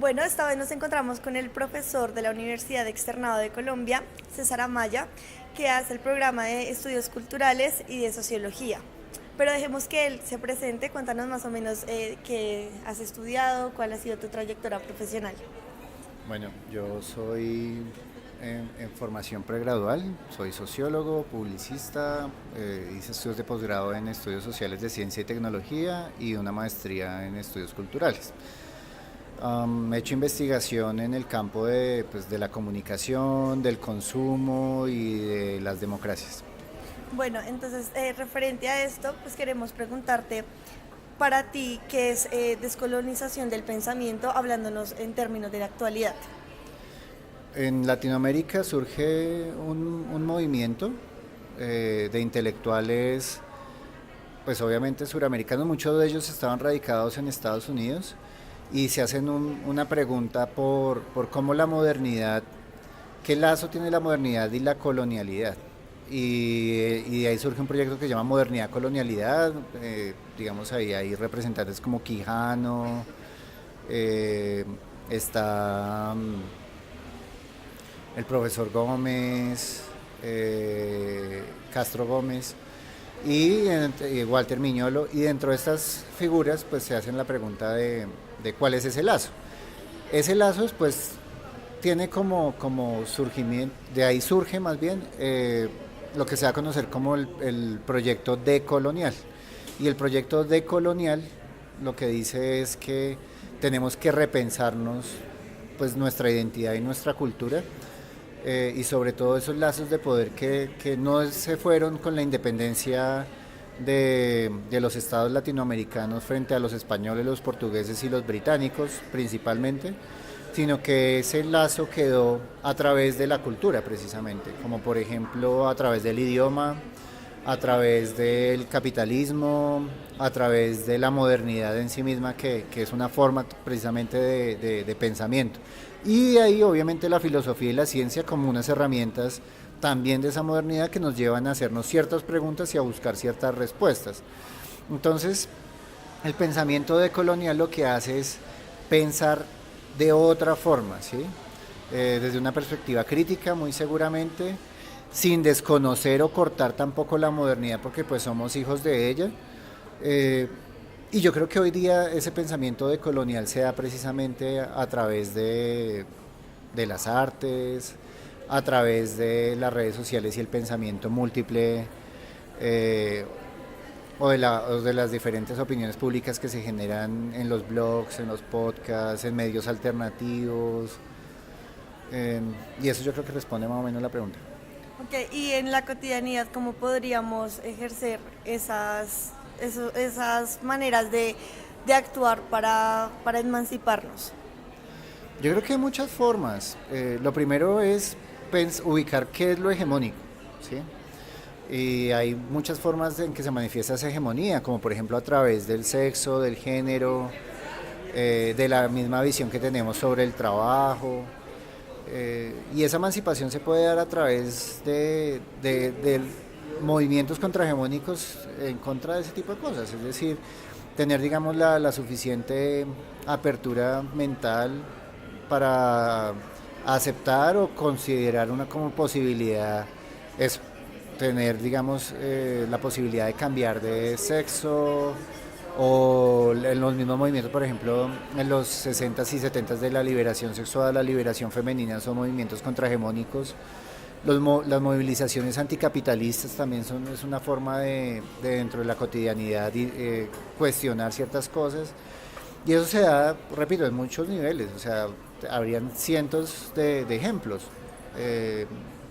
Bueno, esta vez nos encontramos con el profesor de la Universidad Externado de Colombia, César Amaya, que hace el programa de estudios culturales y de sociología. Pero dejemos que él se presente, cuéntanos más o menos qué has estudiado, cuál ha sido tu trayectoria profesional. Bueno, yo soy en formación pregradual, soy sociólogo, publicista, hice estudios de posgrado en estudios sociales de ciencia y tecnología y una maestría en estudios culturales. He hecho investigación en el campo de la comunicación, del consumo y de las democracias. Bueno, entonces, referente a esto, pues queremos preguntarte, para ti, ¿qué es descolonización del pensamiento, hablándonos en términos de la actualidad? En Latinoamérica surge un movimiento de intelectuales, pues obviamente suramericanos, muchos de ellos estaban radicados en Estados Unidos y se hacen una pregunta por cómo la modernidad, qué lazo tiene la modernidad y la colonialidad. Y de ahí surge un proyecto que se llama Modernidad Colonialidad, digamos ahí hay representantes como Quijano, eh, está el profesor Gómez, Castro Gómez y Walter Miñolo, y dentro de estas figuras pues se hacen la pregunta de cuál es ese lazo. Ese lazo pues tiene como surgimiento, de ahí surge más bien lo que se va a conocer como el proyecto decolonial. Y el proyecto decolonial lo que dice es que tenemos que repensarnos pues nuestra identidad y nuestra cultura, y sobre todo esos lazos de poder que no se fueron con la independencia de los estados latinoamericanos frente a los españoles, los portugueses y los británicos principalmente, sino que ese lazo quedó a través de la cultura precisamente, como por ejemplo a través del idioma, a través del capitalismo, a través de la modernidad en sí misma, que es una forma precisamente de pensamiento. Y ahí obviamente la filosofía y la ciencia como unas herramientas también de esa modernidad que nos llevan a hacernos ciertas preguntas y a buscar ciertas respuestas. Entonces, el pensamiento decolonial lo que hace es pensar de otra forma, ¿sí? Desde una perspectiva crítica, muy seguramente, sin desconocer o cortar tampoco la modernidad, porque pues somos hijos de ella. Eh, y yo creo que hoy día ese pensamiento decolonial se da precisamente a través de las artes, a través de las redes sociales y el pensamiento múltiple, eh, o de las diferentes opiniones públicas que se generan en los blogs, en los podcasts, en medios alternativos. Y eso yo creo que responde más o menos la pregunta. Ok, y en la cotidianidad, ¿cómo podríamos ejercer esas maneras de actuar para emanciparnos? Yo creo que hay muchas formas. Lo primero es ubicar qué es lo hegemónico, ¿sí? Y hay muchas formas en que se manifiesta esa hegemonía, como por ejemplo a través del sexo, del género, de la misma visión que tenemos sobre el trabajo. Y esa emancipación se puede dar a través de movimientos contrahegemónicos en contra de ese tipo de cosas, es decir, tener digamos la suficiente apertura mental para aceptar o considerar una como posibilidad eso, tener digamos la posibilidad de cambiar de sexo, o en los mismos movimientos, por ejemplo, en los 60s y 70s de la liberación sexual, la liberación femenina, son movimientos contrahegemónicos. Las movilizaciones anticapitalistas también es una forma de dentro de la cotidianidad cuestionar ciertas cosas. Y eso se da, repito, en muchos niveles, o sea, habrían cientos de ejemplos.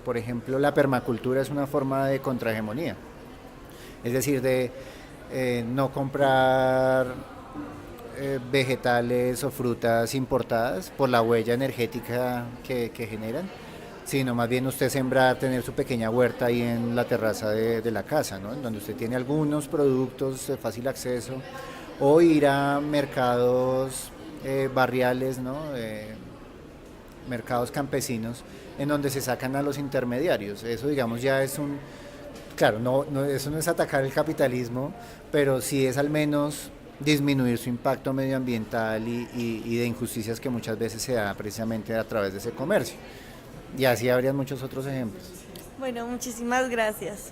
Por ejemplo, la permacultura es una forma de contrahegemonía, es decir, de no comprar vegetales o frutas importadas por la huella energética que generan, sino más bien usted sembrar, tener su pequeña huerta ahí en la terraza de la casa, ¿no? En donde usted tiene algunos productos de fácil acceso, o ir a mercados barriales, ¿no? Mercados campesinos, en donde se sacan a los intermediarios. Eso digamos ya es claro, eso no es atacar el capitalismo, pero sí es al menos disminuir su impacto medioambiental y de injusticias que muchas veces se da precisamente a través de ese comercio. Y así habrían muchos otros ejemplos. Bueno, muchísimas gracias.